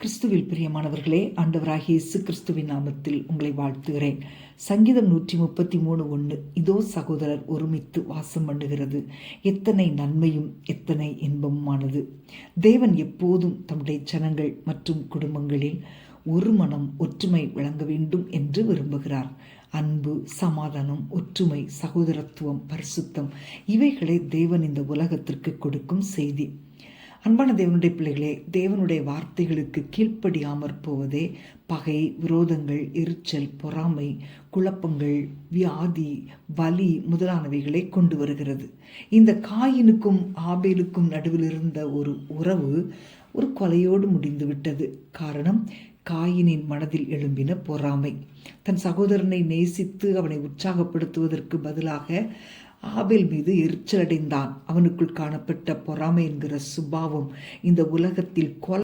கிறிஸ்துவில் பிரியமானவர்களே, ஆண்டவராகிய இயேசு கிறிஸ்துவின் நாமத்தில் உங்களை வாழ்த்துகிறேன். சங்கீதம் 133:1, இதோ சகோதரர் ஒருமித்து வாசம் பண்ணுகிறது, எத்தனை நன்மையும் எத்தனை இன்பமுமானது. தேவன் எப்போதும் தம்முடைய ஜனங்கள் மற்றும் குடும்பங்களில் ஒரு மனம் ஒற்றுமை விளங்க வேண்டும் என்று விரும்புகிறார். அன்பு, சமாதானம், ஒற்றுமை, சகோதரத்துவம், பரிசுத்தம், இவைகளை தேவன் இந்த உலகத்திற்கு கொடுக்கும் செய்தி. அன்பான தேவனுடைய பிள்ளைகளே, தேவனுடைய வார்த்தைகளுக்கு கீழ்ப்படியாமற் போவதே பகை, விரோதங்கள், எரிச்சல், பொறாமை, குழப்பங்கள், வியாதி, வலி முதலானவைகளை கொண்டு வருகிறது. இந்த காயினுக்கும் ஆபேலுக்கும் நடுவில் இருந்த ஒரு உறவு ஒரு கொலையோடு முடிந்துவிட்டது. காரணம், காயினின் மனதில் எழும்பின பொறாமை. தன் சகோதரனை நேசித்து அவனை உற்சாகப்படுத்துவதற்கு பதிலாக ஆபேல் மீது எரிச்சலடைந்தான். அவனுக்குள் காணப்பட்ட பொறாமை என்கிற சுபாவம் இந்த உலகத்தில்